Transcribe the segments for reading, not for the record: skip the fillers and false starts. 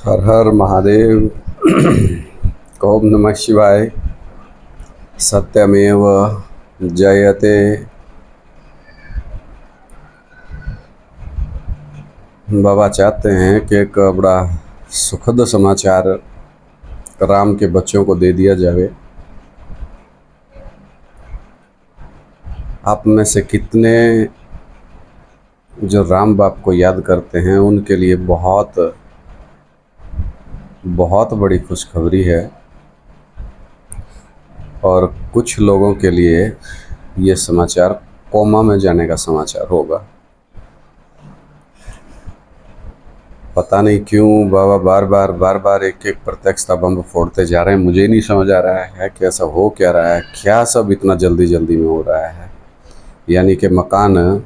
हर हर महादेव। ओम नमः शिवाय। सत्यमेव जयते। बाबा चाहते हैं कि एक बड़ा सुखद समाचार राम के बच्चों को दे दिया जाए। आप में से कितने जो राम बाप को याद करते हैं उनके लिए बहुत बहुत बड़ी खुशखबरी है, और कुछ लोगों के लिए ये समाचार कोमा में जाने का समाचार होगा। पता नहीं क्यों बाबा बार बार एक एक प्रत्यक्षता बम फोड़ते जा रहे हैं। मुझे नहीं समझ आ रहा है कि ऐसा हो क्या रहा है, क्या सब इतना जल्दी जल्दी में हो रहा है। यानी कि मकान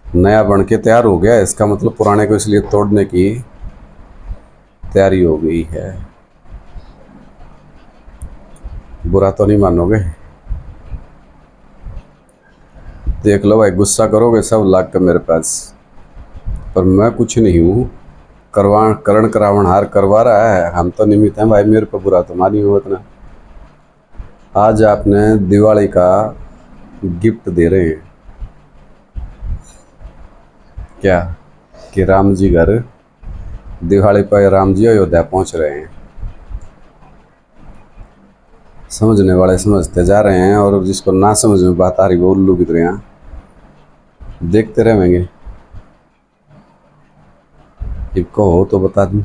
नया बन के तैयार हो गया, इसका मतलब पुराने को इसलिए तोड़ने की तैयारी हो गई है। बुरा तो नहीं मानोगे? देख लो भाई, गुस्सा करोगे सब लाग कर मेरे पास, पर मैं कुछ नहीं हूँ। करण करावण हार करवा रहा है, हम तो निमित्त हैं भाई। मेरे को बुरा तो मानी हो इतना। आज आपने दिवाली का गिफ्ट दे रहे हैं क्या कि राम जी घर दिवाली पर राम जी अयोध्या पहुंच रहे हैं। समझने वाले समझते जा रहे हैं, और जिसको ना समझ में बात आ रही वो उल्लू की तरह देखते रहेंगे। इनको हो तो बता दूं,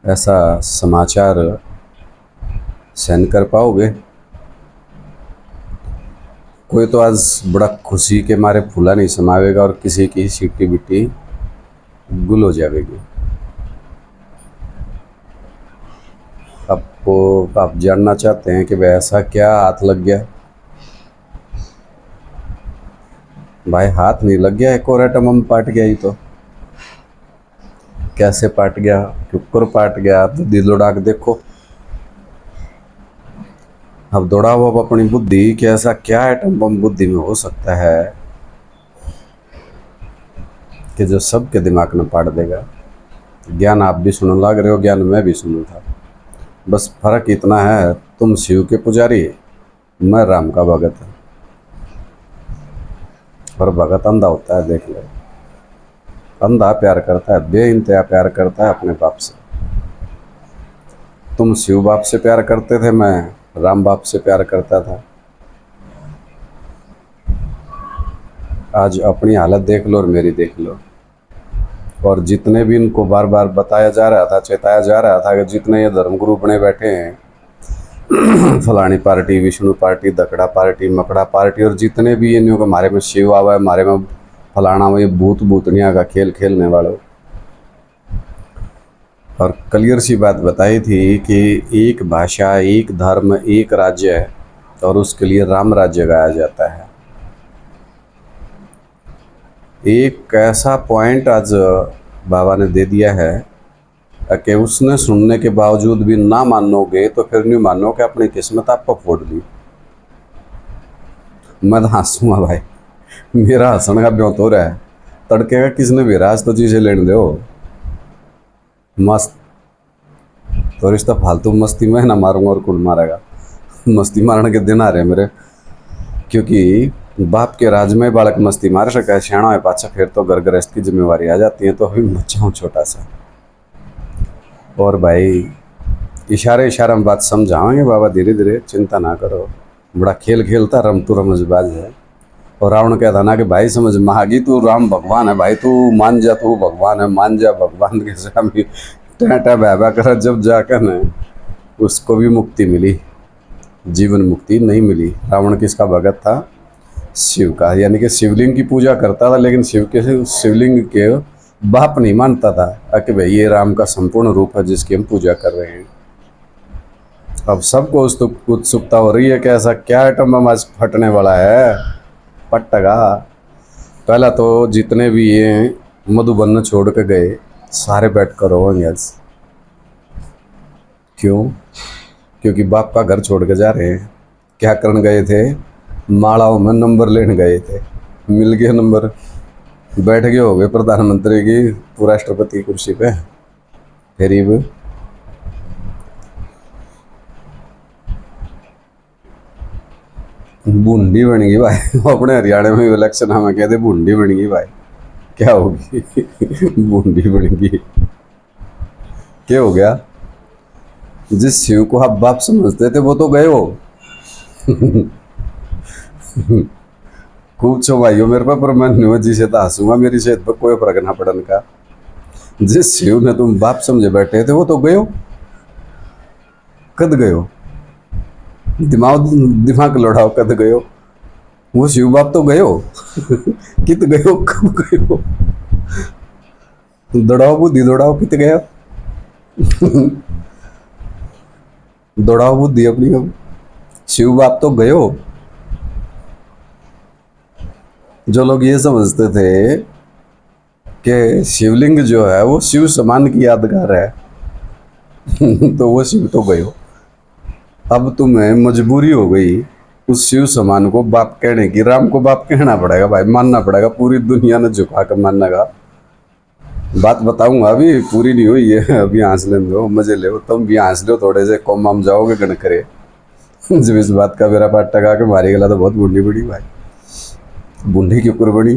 ऐसा समाचार सहन कर पाओगे? कोई तो आज बड़ा खुशी के मारे फूला नहीं समावेगा, और किसी की सीटी बिट्टी गुल हो जाएगी। आपको आप जानना चाहते हैं कि भाई ऐसा क्या हाथ लग गया? भाई हाथ नहीं लग गया, एक और एटम हम पाट गया। ही तो कैसे पाट गया, क्यों पाट गया? आप दिल उड़ा के देखो। अब दौड़ाओ अब अपनी बुद्धि कि ऐसा क्या एटम बम बुद्धि में हो सकता है कि जो सबके दिमाग में पाट देगा। ज्ञान आप भी सुनने लग रहे हो, ज्ञान मैं भी सुनू था। बस फर्क इतना है, तुम शिव के पुजारी, मैं राम का भगत। और भगत अंधा होता है, देख लो। अंधा प्यार करता है, बेइंतहा प्यार करता है अपने बाप से। तुम शिव बाप से प्यार करते थे, मैं राम बाप से प्यार करता था। आज अपनी हालत देख लो और मेरी देख लो। और जितने भी इनको बार बार बताया जा रहा था, चेताया जा रहा था कि जितने ये धर्मगुरु बने बैठे हैं, फलानी पार्टी, विष्णु पार्टी, दकड़ा पार्टी, मकड़ा पार्टी, और जितने भी इन को हमारे में शिव आवा है, हमारे में फलाना में भूत भूतनिया का खेल खेलने वालों। और क्लियर सी बात बताई थी कि एक भाषा, एक धर्म, एक राज्य है, और उसके लिए राम राज्य गाया जाता है। एक ऐसा पॉइंट आज बाबा ने दे दिया है कि उसने सुनने के बावजूद भी ना मानोगे तो फिर नहीं मानो कि अपनी किस्मत आपको फोड़ दी। मैं तो हंसूंगा भाई, मेरा हंसने का ब्यों तो रहा है। तड़के का किसने भी राज तो चीज़ें लेने दो मस्त। तो रिश्ता फालतू मस्ती में ना मारूंगा, और कौन मारेगा? मस्ती मारने के दिन आ रहे हैं मेरे, क्योंकि बाप के राज में बालक मस्ती मार सका है, सियाणा है पाछा फिर तो घर गृहस्थ की जिम्मेवारी आ जाती है। तो अभी बच्चा हूँ छोटा सा, और भाई इशारे इशारे में बात समझाएंगे बाबा, धीरे धीरे, चिंता ना करो। बड़ा खेल खेलता, रम तू रमजबाज है। और रावण कहता ना कि भाई समझ महागी, तू राम भगवान है भाई, तू मान जा, तू भगवान है, मान जा। भगवान के सामने टैटा बहबा कर जब जाकर न उसको भी मुक्ति मिली, जीवन मुक्ति नहीं मिली। रावण किसका भगत था? शिव का। यानी कि शिवलिंग की पूजा करता था, लेकिन शिवलिंग के बाप नहीं मानता था कि भाई ये राम का संपूर्ण रूप है जिसकी हम पूजा कर रहे हैं। अब सबको उत्सुकता हो रही है कि ऐसा क्या आइटम बम आज फटने वाला है। पटगा पहला तो जितने भी ये मधुबन छोड़ के गए सारे बैठ कर रोएंगे आज। क्यों? क्योंकि बाप का घर छोड़ के जा रहे हैं। क्या करने गए थे? मालाओं में नंबर लेने गए थे, मिल गया नंबर। बैठ गए हो गए प्रधानमंत्री की राष्ट्रपति की कुर्सी पे। गरीब बूंदी बन गई भाई। अपने हरियाणा में इलेक्शन हमें कहते बूंदी बन गई भाई। क्या होगी? बूंदी बन गई। क्या हो गया? जिस शिव को आप बाप समझते थे वो तो गए हो। खूब छुपाइयो मेरे पे, पर मैं न्यू जी से तो हंसूंगा, मेरी सेहत पर कोई फर्क ना पड़न का। जिस शिव ने तुम बाप समझे बैठे थे वो तो गए हो। कद गए हो? दिमाग दिमाग लौटाओ, कद गए हो? वो शिव बाप तो गए हो। कित गए हो, कब गए हो? दौड़ाओ बुद्धि दौड़ाओ, कित गए हो? दौड़ाओ बुद्धि अपनी अब। शिव बाप तो गए हो। जो लोग ये समझते थे कि शिवलिंग जो है वो शिव समान की यादगार है, तो वो शिव तो गए हो। अब तुम्हें मजबूरी हो गई उस शिव समान को बाप कहने की। राम को बाप कहना पड़ेगा भाई, मानना पड़ेगा, पूरी दुनिया ने झुका कर मानना का। बात बताऊंगा, अभी पूरी नहीं हुई है, अभी हंस लेने दो, मजे ले, तुम भी हंस लो थोड़े से, कौम हम जाओगे गण करे। जब इस बात का मेरा पाट टका के मारी गला तो बहुत बूढ़ी बड़ी भाई। बूढ़ी क्यों कर बड़ी?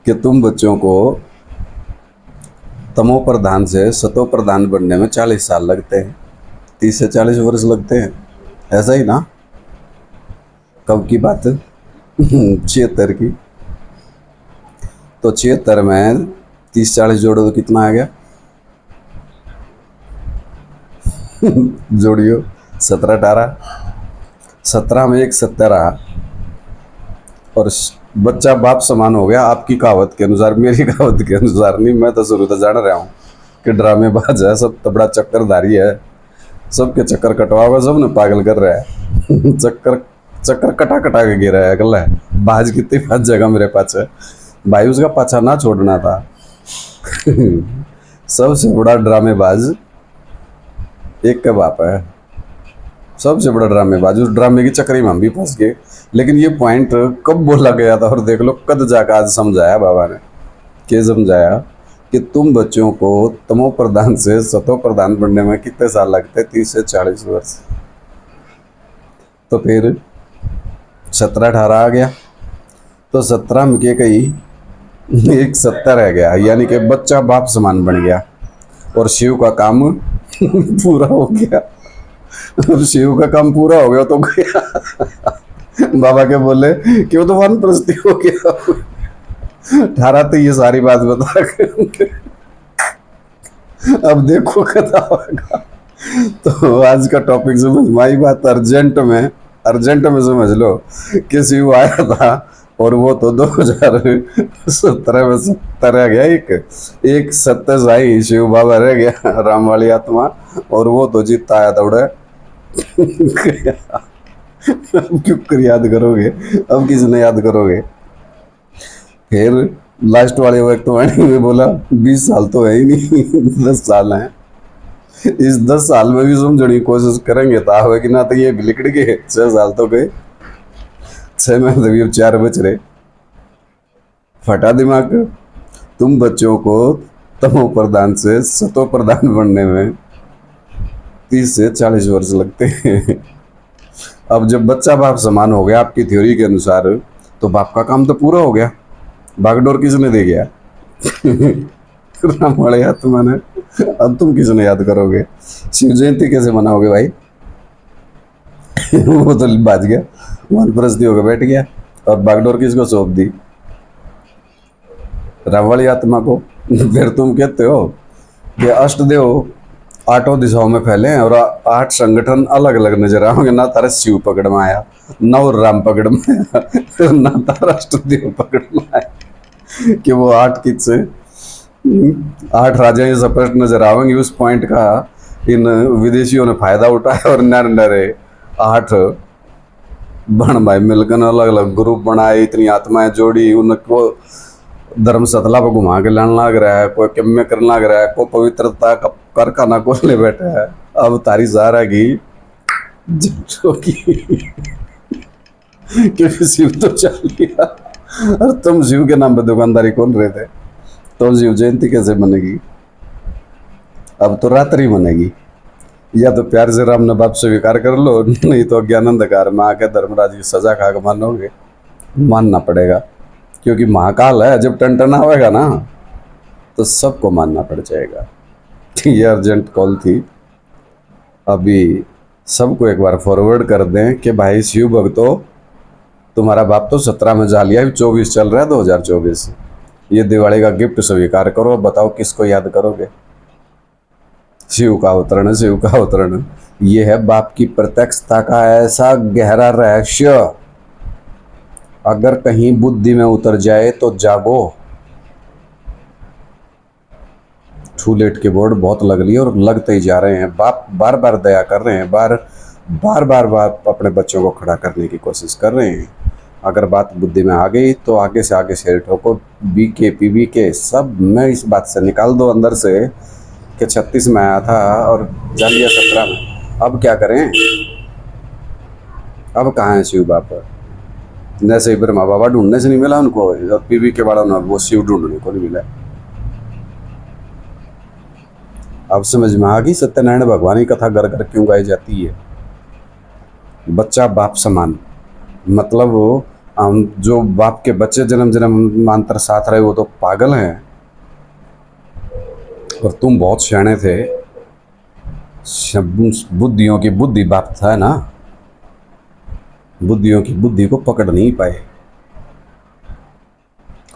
कि तुम बच्चों को तमो प्रधान से सतो प्रधान बनने में 40 साल लगते हैं, 30 से 40 वर्ष लगते हैं, ऐसा ही ना? कब की बात? 76 की। तो 76 में 30-40 जोड़ो तो कितना आ गया? जोड़ियो 17-18, 17 में एक 17, और बच्चा बाप समान हो गया आपकी कहावत के अनुसार। मेरी कहावत के अनुसार नहीं, मैं तो शुरू से जान रहा हूँ कि ड्रामेबाज है सब, तबड़ा चक्करधारी है, सबके चक्कर कटवाओगे, सब ने पागल कर रहा है। चक्कर चक्कर कटा कटा के गिरा है अगला है। बाज कितनी बात जगह मेरे पास है भाई, उसका पाछा ना छोड़ना था। सबसे बड़ा ड्रामेबाज एक का बाप है, सबसे बड़ा ड्रामेबाज। उस ड्रामे की चक्करी में हम भी फंस गए। लेकिन ये पॉइंट कब बोला गया था और देख लो कद जाकर आज समझाया बाबा ने। क्या समझाया? कि तुम बच्चों को तमो प्रधान से सतो प्रधान बनने में कितने साल लगते? 30 से 40 वर्ष। तो फिर 17-18 आ गया, तो 17 में के कही एक 70 रह गया, यानी कि बच्चा बाप समान बन गया और शिव का काम पूरा हो गया। अब शिव का काम पूरा हो गया तो गया। बाबा के बोले कि वो तो वानप्रस्थी हो गया। 18 तो ये सारी बात बता के अब देखो कथा होगा। तो आज का टॉपिक समझ में आई बात? अर्जेंट में समझ लो कि शिव आया था और वो तो 2017 में 70 रह गया, एक 27 आई शिव बाबा रह गया, राम वाली आत्मा, और वो तो जीता आया था उड़े। अब क्यों कर याद करोगे? अब किसने याद करोगे? फिर लास्ट वाले वक्त वाणी में बोला 20 साल तो है ही नहीं, 10 साल हैं। इस 10 साल में भी समझने की कोशिश करेंगे तो आवे कि ना, तो ये लिकड़ गए 6 साल तो गए, 6 में तो अब 4 बच रहे। फटा दिमाग। तुम बच्चों को तमो प्रधान से सतो प्रधान बनने में 30 से 40 वर्ष लगते हैं। अब जब बच्चा बाप समान हो गया आपकी थ्योरी के अनुसार, तो बाप का काम तो पूरा हो गया। बागडोर किसने दे गया? राम वाले आत्मा ने। अब तुम किसने याद करोगे? शिव जयंती कैसे मनाओगे भाई? वो तो बाज गया, वानप्रस्थी होकर बैठ गया, और बागडोर किसको सौंप दी? राम वाली आत्मा को। फिर तुम कहते हो कि अष्टदेव 8 दिशाओं में फैले हैं और 8 संगठन अलग अलग नजर आओगे, ना तारा शिव पकड़ में आया, ना वो राम पकड़ में आया, ना तारा अष्टदेव पकड़ में आया कि वो 8 किससे 8 राजा ये स्पष्ट नजर आवेंगे। उस पॉइंट का इन विदेशियों ने फायदा उठाया और नर नरे 8 बहन भाई मिलकर अलग अलग ग्रुप बनाए, इतनी आत्माएं जोड़ी, उनको धर्म सतला पर घुमा के लाने लग रहा है, कोई किम्मे करने लग रहा है, कोई पवित्रता का कर खाना खोलने बैठा है। अब तारी जार है कि शिव तो चल गया। और तुम शिव के नाम पे दुकानदारी खोल रहे थे, तो शिव जयंती कैसे बनेगी? अब तो रात्रि बनेगी। या तो प्यार से राम ने बाप स्वीकार कर लो, नहीं तो अज्ञानंधकार में आके धर्मराज की सजा खा के मानोगे। मानना पड़ेगा, क्योंकि महाकाल है, जब टनटना होएगा ना तो सबको मानना पड़ जाएगा। ये अर्जेंट कॉल थी, अभी सबको एक बार फॉरवर्ड कर दें कि भाई शिव भक्तों, तुम्हारा बाप तो 17 में जा लिया, 24 चल रहा है, 2024। ये दिवाली का गिफ्ट स्वीकार करो। बताओ किसको याद करोगे? शिव का अवतरण, शिव का अवतरण। ये है बाप की प्रत्यक्षता का ऐसा गहरा रहस्य, अगर कहीं बुद्धि में उतर जाए तो जागो। टू लेट के बोर्ड बहुत लग लिए और लगते ही जा रहे हैं। बाप बार बार दया कर रहे हैं, बार बार अपने बच्चों को खड़ा करने की कोशिश कर रहे हैं। अगर बात बुद्धि में आ गई तो आगे से आगे शेर ठोको। बीके पीबीके सब में इस बात से निकाल दो अंदर से कि 36 में आया था और जा लिया 17 में। अब क्या करें? अब कहाँ है शिव बाप? जैसे ही ब्रह्मा बाबा ढूंढने से नहीं मिला उनको, और पीबीके वालों ने वो शिव ढूंढने को नहीं मिला। अब समझ में आ गई सत्यनारायण भगवान की कथा घर घर क्यों गाई जाती है। बच्चा बाप समान, मतलब हम जो बाप के बच्चे जन्म जन्मांतर साथ रहे वो तो पागल हैं, और तुम बहुत सियाने थे। बुद्धियों की बुद्धि बाप था ना, बुद्धियों की बुद्धि को पकड़ नहीं पाए।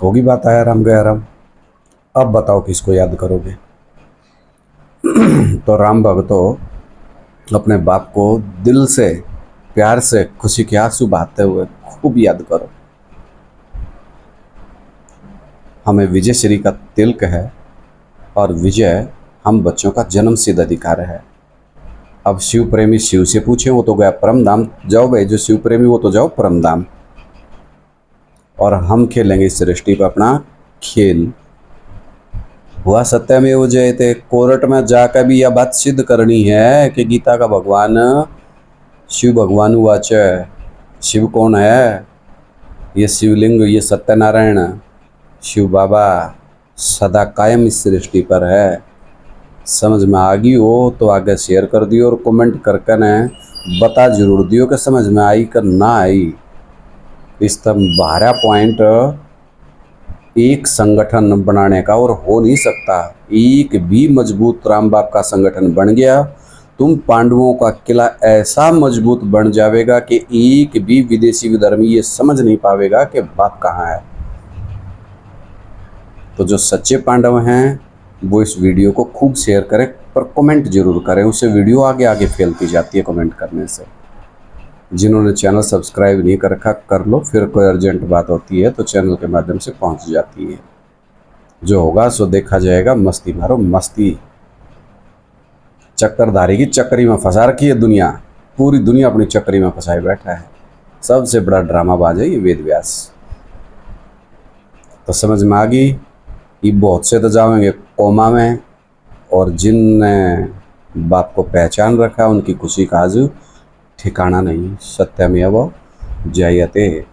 होगी बात, आया राम गया राम। अब बताओ किसको याद करोगे? तो राम भक्तों, अपने बाप को दिल से प्यार से खुशी के आंसू बहाते हुए खूब याद करो। हमें विजय श्री का तिलक है, और विजय हम बच्चों का जन्म सिद्ध अधिकार है। अब शिव प्रेमी शिव से पूछे, वो तो गया परम धाम। जाओ भाई, जो शिव प्रेमी वो तो जाओ परम धाम, और हम खेलेंगे इस सृष्टि पर अपना खेल। हुआ सत्यमेव जयते। कोर्ट में जाकर भी यह बात सिद्ध करनी है कि गीता का भगवान शिव भगवान वाच। शिव कौन है? ये शिवलिंग, ये सत्यनारायण शिव बाबा सदा कायम इस सृष्टि पर है। समझ में आ गई हो तो आगे शेयर कर दियो, और कमेंट करके ने बता जरूर दियो कि समझ में आई कि ना आई। इस तब 12 पॉइंट एक संगठन बनाने का और हो नहीं सकता। एक भी मजबूत राम बाप का संगठन बन गया, तुम पांडवों का किला ऐसा मजबूत बन जाएगा कि एक भी विदेशी विधर्मी ये समझ नहीं पाएगा कि बाप कहाँ है। तो जो सच्चे पांडव हैं वो इस वीडियो को खूब शेयर करें, पर कमेंट जरूर करें, उससे वीडियो आगे आगे फैलती जाती है कमेंट करने से। जिन्होंने चैनल सब्सक्राइब नहीं कर रखा कर लो, फिर कोई अर्जेंट बात होती है तो चैनल के माध्यम से पहुंच जाती है। जो होगा सो देखा जाएगा। मस्ती मारो मस्ती। चक्करधारी की चक्करी में फंसा रखी है दुनिया, पूरी दुनिया अपनी चक्करी में फंसाए बैठा है। सबसे बड़ा ड्रामाबाज है ये वेद व्यास। तो समझ में आ गई। ये बहुत से तो जाएंगे कोमा में, और जिनने बाप को पहचान रखा उनकी खुशी का आज ठिकाना नहीं। सत्यमेव जयते।